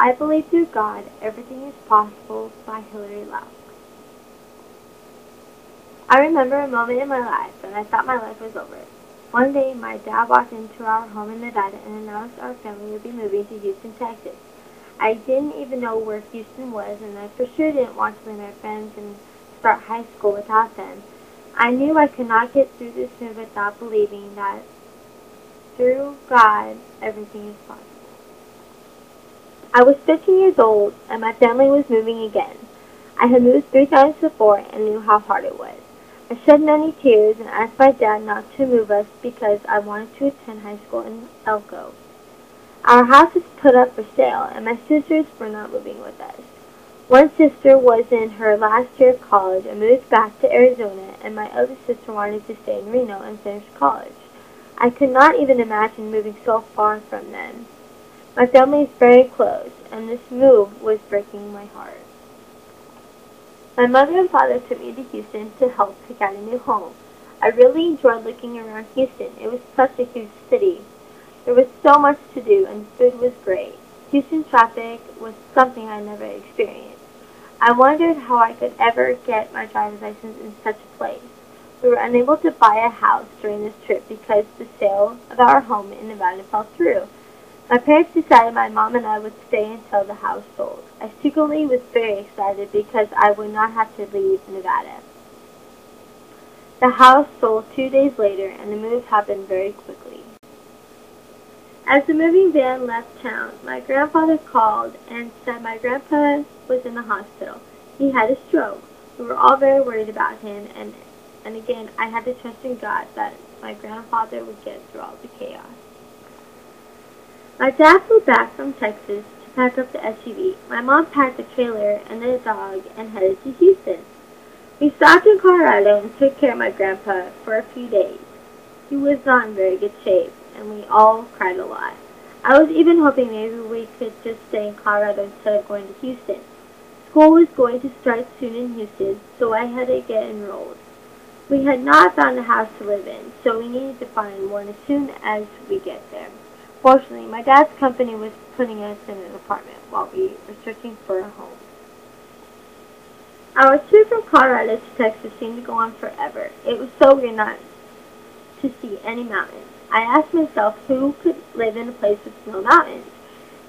I believe through God, everything is possible by Hilary Loucks. I remember a moment in my life when I thought my life was over. One day, my dad walked into our home in Nevada and announced our family would be moving to Houston, Texas. I didn't even know where Houston was, and I for sure didn't want to leave my friends and start high school without them. I knew I could not get through this move without believing that through God, everything is possible. I was 15 years old, and my family was moving again. I had moved 3 times before and knew how hard it was. I shed many tears and asked my dad not to move us because I wanted to attend high school in Elko. Our house was put up for sale, and my sisters were not moving with us. One sister was in her last year of college and moved back to Arizona, and my other sister wanted to stay in Reno and finish college. I could not even imagine moving so far from them. My family is very close, and this move was breaking my heart. My mother and father took me to Houston to help pick out a new home. I really enjoyed looking around Houston. It was such a huge city. There was so much to do, and the food was great. Houston traffic was something I never experienced. I wondered how I could ever get my driver's license in such a place. We were unable to buy a house during this trip because the sale of our home in Nevada fell through. My parents decided my mom and I would stay until the house sold. I secretly was very excited because I would not have to leave Nevada. The house sold 2 days later, and the move happened very quickly. As the moving van left town, my grandfather called and said my grandpa was in the hospital. He had a stroke. We were all very worried about him, and again, I had to trust in God that my grandfather would get through all the chaos. My dad flew back from Texas to pack up the SUV. My mom packed the trailer and the dog and headed to Houston. We stopped in Colorado and took care of my grandpa for a few days. He was not in very good shape, and we all cried a lot. I was even hoping maybe we could just stay in Colorado instead of going to Houston. School was going to start soon in Houston, so I had to get enrolled. We had not found a house to live in, so we needed to find one as soon as we get there. Fortunately, my dad's company was putting us in an apartment while we were searching for a home. Our trip from Colorado to Texas seemed to go on forever. It was so weird not to see any mountains. I asked myself who could live in a place with no mountains.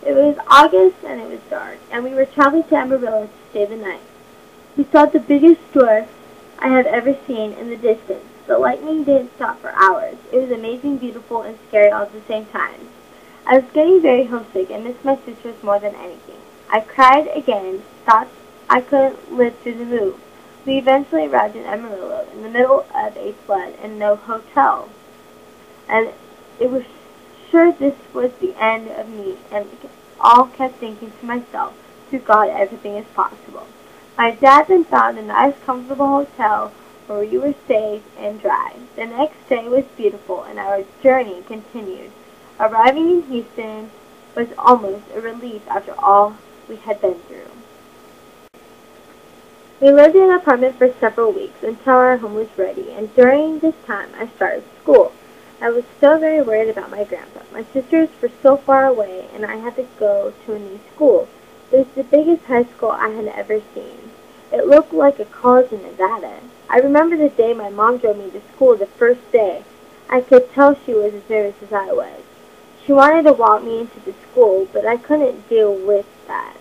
It was August and it was dark, and we were traveling to Amarillo to stay the night. We saw the biggest storm I have ever seen in the distance. The lightning didn't stop for hours. It was amazing, beautiful, and scary all at the same time. I was getting very homesick and missed my sisters more than anything. I cried again, thought I couldn't live through the move. We eventually arrived in Amarillo in the middle of a flood and no hotel. And it was sure this was the end of me, and all kept thinking to myself, through God, everything is possible. My dad then found a nice, comfortable hotel where we were safe and dry. The next day was beautiful, and our journey continued. Arriving in Houston was almost a relief after all we had been through. We lived in an apartment for several weeks until our home was ready, and during this time I started school. I was still very worried about my grandpa. My sisters were so far away, and I had to go to a new school. It was the biggest high school I had ever seen. It looked like a college in Nevada. I remember the day my mom drove me to school the first day. I could tell she was as nervous as I was. She wanted to walk me into the school, but I couldn't deal with that.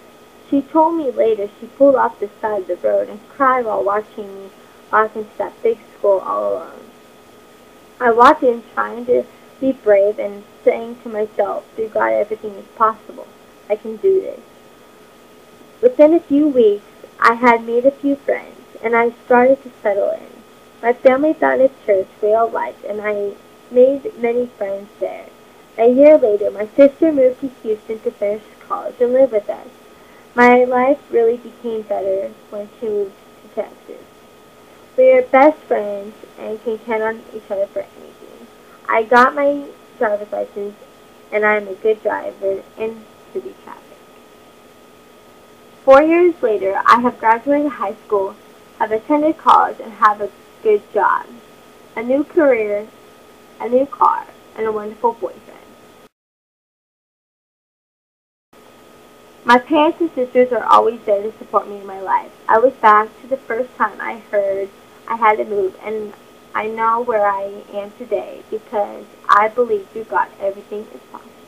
She told me later she pulled off the side of the road and cried while watching me walk into that big school all alone. I walked in trying to be brave and saying to myself, through God, everything is possible. I can do this. Within a few weeks, I had made a few friends, and I started to settle in. My family found a church we all liked, and I made many friends there. A year later, my sister moved to Houston to finish college and live with us. My life really became better when she moved to Texas. We are best friends and can count on each other for anything. I got my driver's license, and I am a good driver in city traffic. 4 years later, I have graduated high school, have attended college, and have a good job, a new career, a new car, and a wonderful boyfriend. My parents and sisters are always there to support me in my life. I look back to the first time I heard I had to move, and I know where I am today because I believe through God everything is possible.